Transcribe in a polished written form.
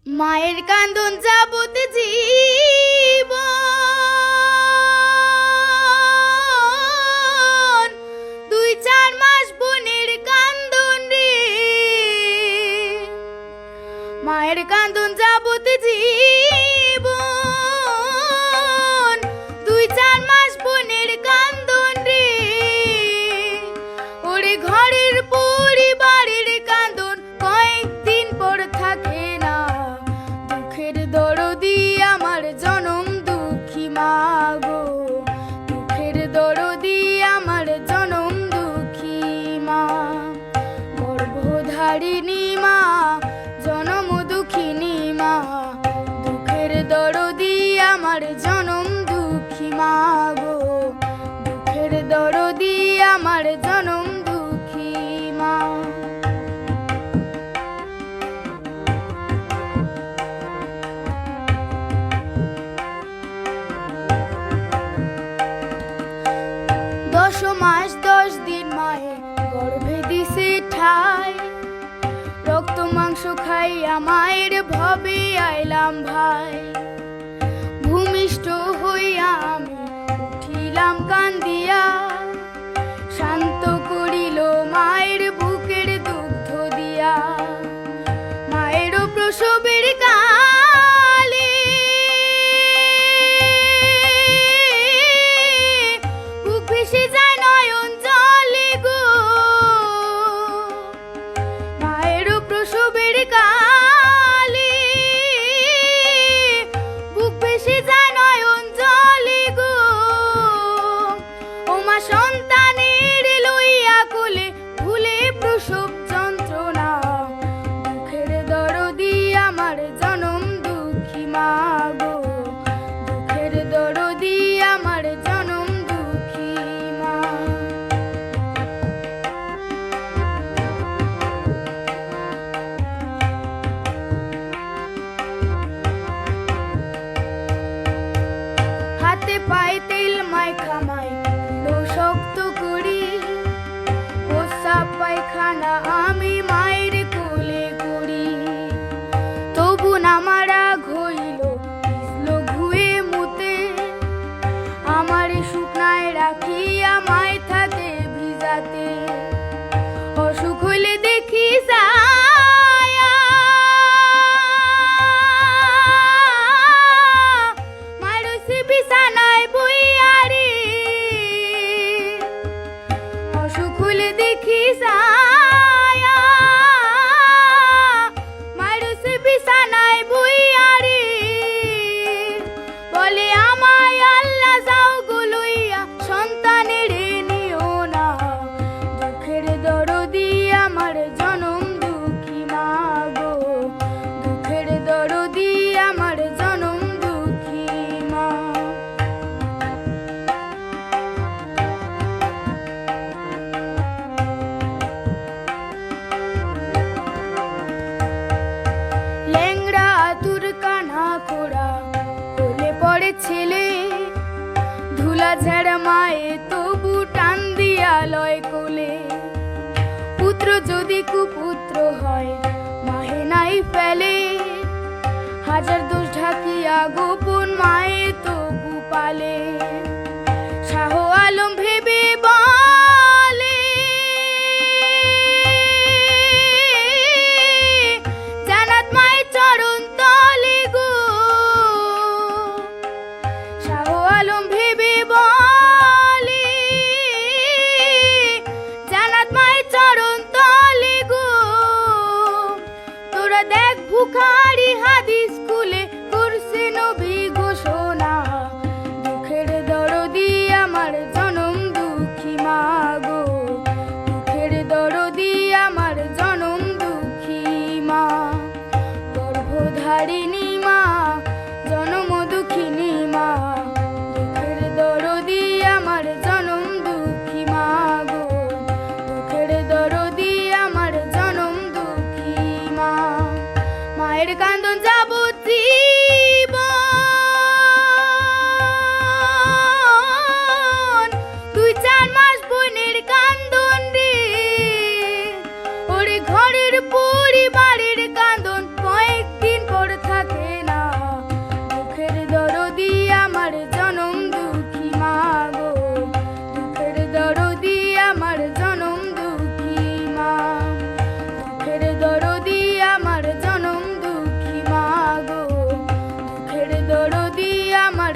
মায়ের কান্দন যাবত জীবন, 2-4 মাস বোনের কান্দন রে। মায়ের কান্দন যাবত জীবন, 2-4 মাস বোনের কান্দন রে। ওরে ঘরের পরিবারের কান্দন কয়েকদিন পর থাকে না। দুঃখের দরদি আমার জনম দুঃখী মা গো, দুঃখের দরদি আমার জনম দুঃখী মা। গর্ভধারিণী মা, জনম দুঃখিনী মা, দুঃখের দরদি আমার জনম দুঃখী মা গো, দুঃখের দরদি আমার জনম দুঃখী মা। দশ মাস 10 দিন মায়ে গর্ভে দিছে ঠাই, রক্ত মাংস খাইয়া মায়ের ভবে আইলাম ভাই। ভূমিষ্ঠ হইয়া আমি উঠিলাম কান্দিয়া, শান্ত করিল মায়ের বুকের দুগ্ধ দিয়া। মায়েরও প্রসবের কালে বুক ভেসে যায় নয়ন জলে গো। মায়েরও প্রসবের কালে বুক ভেসে যায় নয়ন জলে গো। ও মা সন্তানের লইয়া কোলে ভুলে প্রসব যন্ত্রণা, দুঃখের দরদি আমার জনম দুঃখী মা গো, দুঃখের দরদি আমার জনম দুঃখী মা। হাতে পায়ে তেল মাইখা মাই শক্ত করি, প্রস্রাব পায়খানা আমি মায়ের কোলে করি। তবু না রাগ হইল, পিছলো ঘুয়ে মুতে, আমার শুকনায় রাখিয়া মায় থাকে ভিজাতে। অসুখ হইলে দেখি ছায়া, মায়ের হইছে বিছানায় বইয়া রে। অসুখ হইলে দেখি ছায়া, মায়ের হইছে বিছানায় বইয়া রে। বলে আমায় আল্লাহ যাও গো লইয়া, সন্তানের নিও না, দুঃখের দরদি আমার জনম দুঃখী মা গো, দুঃখের দরদি আমার জনম দুঃখী মা। ল্যাংড়া আতুর কানা খোড়া কোলে পড়ে ছেলে, ধুলা ঝাড়া মায়ে তবু টান দিয়া লয় কোলে। পুত্র যদি কুপুত্র হয় মাহে নাই ফেলে, হাজার দোষ ঢাকিয়া গোপন মায়ে তবু পালে। শাহ আলম ভেবে বলে, জান্নাত মায়ের চরণ তলে গো। শাহ আলম ভেবে বলে, জান্নাত মায়ের চরণ তলে গো। তোরা দেখ বুখারী হাদিস খুলে করছে নবী ঘোষণা, দুঃখের দরদি আমার জনম দুঃখী মা গো, দুঃখের দরদি আমার জনম দুঃখী মা। গর্ভধারিণী মা, জনম দুঃখিনী মা, দুঃখের দরদি আমার জনম দুঃখী মা গো, দুঃখের দরদি আমার জনম দুঃখী মা। মায়ের কান্দন যাবত জীবন, 2-4 মাস বোনের কান্দন রে। ওরে ঘরের পরিবারের কান্দন কয়েকদিন পর নদী আমার